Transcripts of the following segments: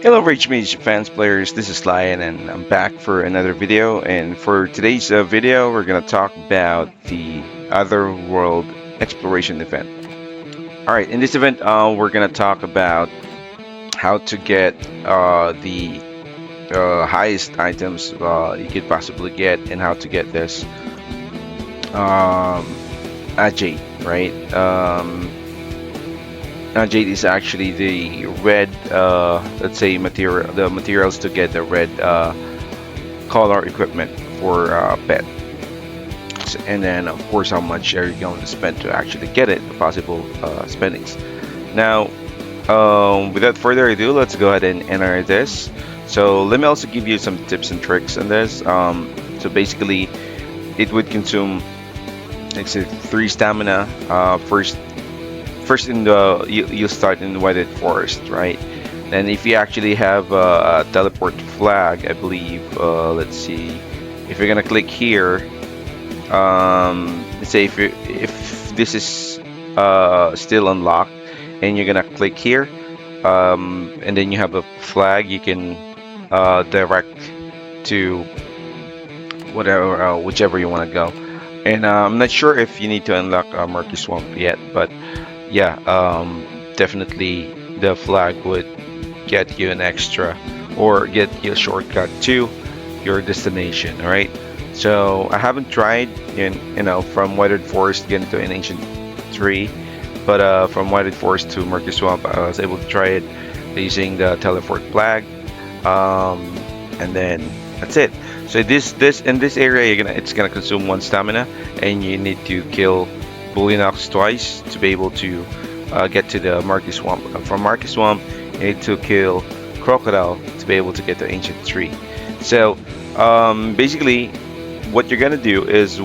Hello Mage fans players, this is Lion and I'm back for another video, and for today's video we're going to talk about the Otherworld exploration event. Alright, in this event we're going to talk about how to get the highest items you could possibly get, and how to get this Jade, right? Jade is actually the red, let's say, the materials to get the red color equipment for pet. And then, of course, how much are you going to spend to actually get it, the possible spendings. Now, without further ado, let's go ahead and enter this. So let me also give you some tips and tricks on this. So basically, it would consume, let's say, 3 stamina. First in the you start in the weathered forest, right? And if you actually have a teleport flag, I believe, let's see, if you're gonna click here, let's say if this is still unlocked and you're gonna click here, and then you have a flag, you can direct to whatever, whichever you want to go. And I'm not sure if you need to unlock Murky Swamp yet, but yeah, definitely the flag would get you an extra, or get you a shortcut to your destination. All right, so I haven't tried from Weathered Forest to get into an ancient tree, but from Weathered Forest to Murky Swamp I was able to try it using the teleport flag, and then that's it. So this in this area it's gonna consume 1 stamina, and you need to kill Bullinox twice to be able to get to the Murky Swamp. From Murky Swamp, you need to kill Crocodile to be able to get the ancient tree. So basically, what you're gonna do is,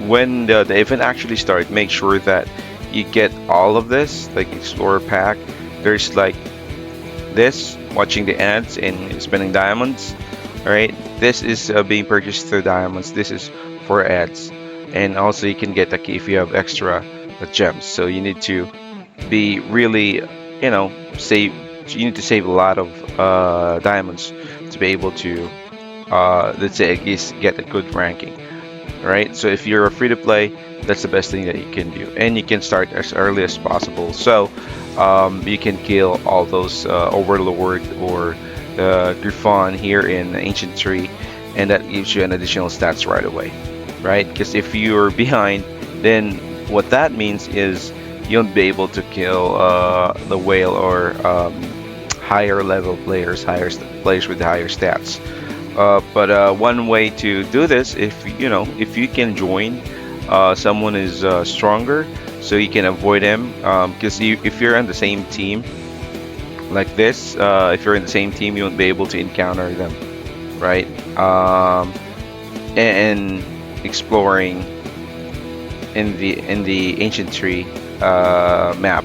when the event actually starts, make sure that you get all of this, like Explorer Pack. There's like this, watching the ads and spending diamonds. All right, this is being purchased through diamonds. This is for ads. And also you can get a key if you have extra gems. So you need to be really, save. You need to save a lot of diamonds to be able to, let's say, at least get a good ranking. Right. So if you're a free to play, that's the best thing that you can do, and you can start as early as possible. So you can kill all those Overlord or Griffon here in Ancient Tree, and that gives you an additional stats right away. Right? Because if you're behind, then what that means is you won't be able to kill the whale, or higher level players, players with higher stats. But one way to do this, if you can join someone is stronger, so you can avoid him. Because if you're on the same team like this, if you're in the same team, you won't be able to encounter them, right? And exploring in the ancient tree map,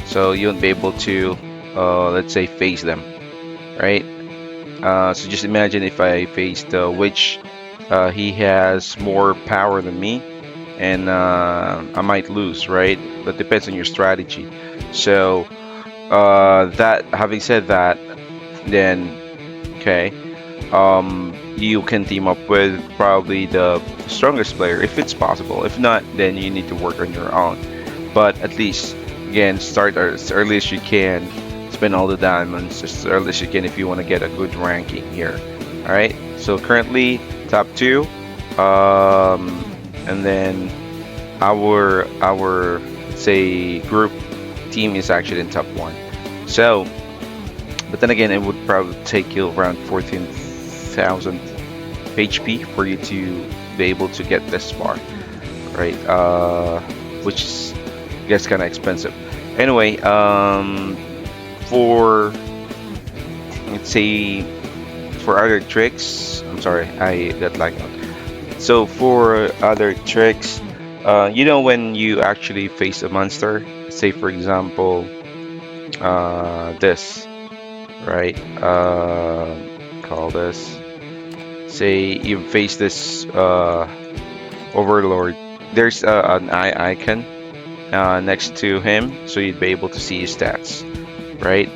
so you won't be able to let's say face them, right? So just imagine if I faced the witch, he has more power than me, and I might lose, right? But depends on your strategy. So that having said that, then okay, you can team up with probably the strongest player if it's possible. If not, then you need to work on your own. But at least, again, start as early as you can. Spend all the diamonds as early as you can if you want to get a good ranking here. All right. So currently top 2, and then our let's say group team is actually in top 1. So, but then again, it would probably take you around 14,000 HP for you to be able to get this far, right? Which is, I guess, kind of expensive. Anyway, for, let's say, for other tricks, I'm sorry, I got lagged out. So for other tricks, when you actually face a monster, say for example, this, right? Call this. Say you face this Overlord. There's an eye icon next to him, so you'd be able to see his stats, right?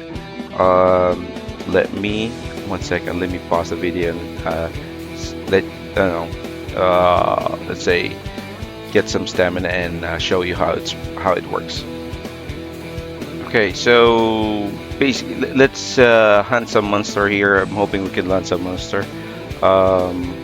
let me 1 second. Let me pause the video and let let's say get some stamina and show you how it works. Okay, so basically, let's hunt some monster here. I'm hoping we can land some monster. Um,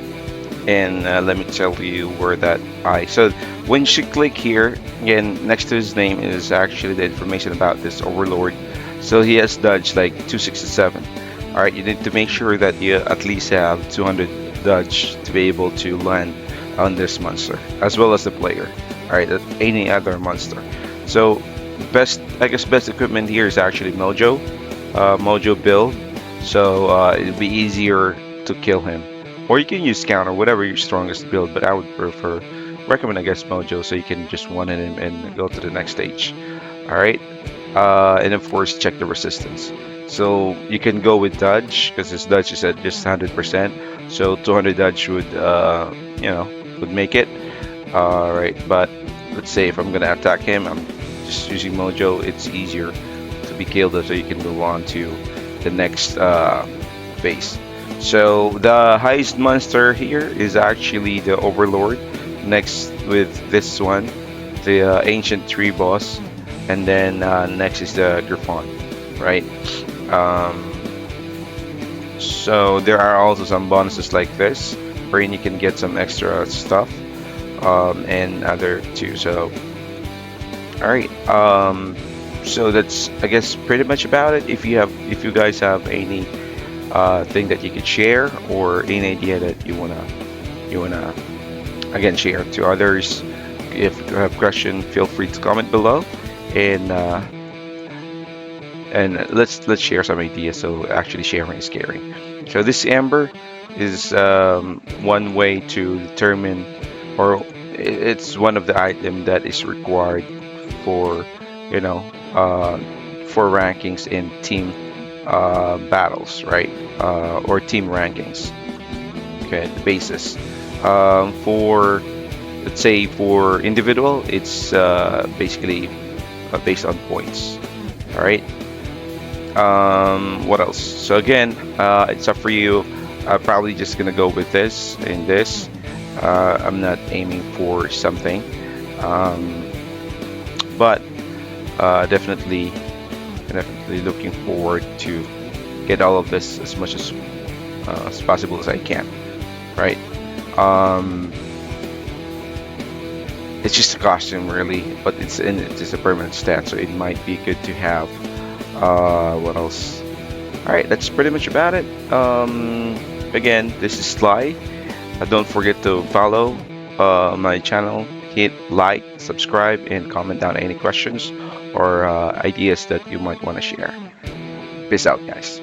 and let me tell you where that eye. So when you click here, again, next to his name is actually the information about this Overlord. So he has dodge like 267. All right, you need to make sure that you at least have 200 dodge to be able to land on this monster, as well as the player. All right, any other monster. So I guess best equipment here is actually Mojo build. So it'll be easier to kill him. Or you can use counter, whatever your strongest build, but I would recommend I guess Mojo, so you can just one him and go to the next stage. All right, and of course check the resistance. So you can go with dodge because his dodge is at just 100%. So 200 dodge would make it. All right, but let's say if I'm gonna attack him, I'm just using Mojo. It's easier to be killed, so you can move on to the next phase. So the highest monster here is actually the Overlord. Next with this one, the Ancient Tree Boss, and then next is the Griffon, right? Um, so there are also some bonuses like this, wherein you can get some extra stuff and other too. So all right. So that's I guess pretty much about it. If you guys have any thing that you could share or any idea that you wanna again share to others, if you have question, feel free to comment below, and let's share some ideas. So actually sharing is caring. So this amber is one way to determine, or it's one of the item that is required for you know for rankings in team battles, right? Or team rankings. Okay, the basis. For let's say for individual, it's basically based on points. All right. What else? So again, it's up for you. I'm probably just gonna go with this and this. I'm not aiming for something, but definitely looking forward to get all of this as much as possible as I can. Right. Um, it's just a costume really, but it's a permanent stat, so it might be good to have. What else? All right, that's pretty much about it. Again, this is Sly. Don't forget to follow my channel. Hit like, subscribe, and comment down any questions or ideas that you might want to share. Peace out, guys.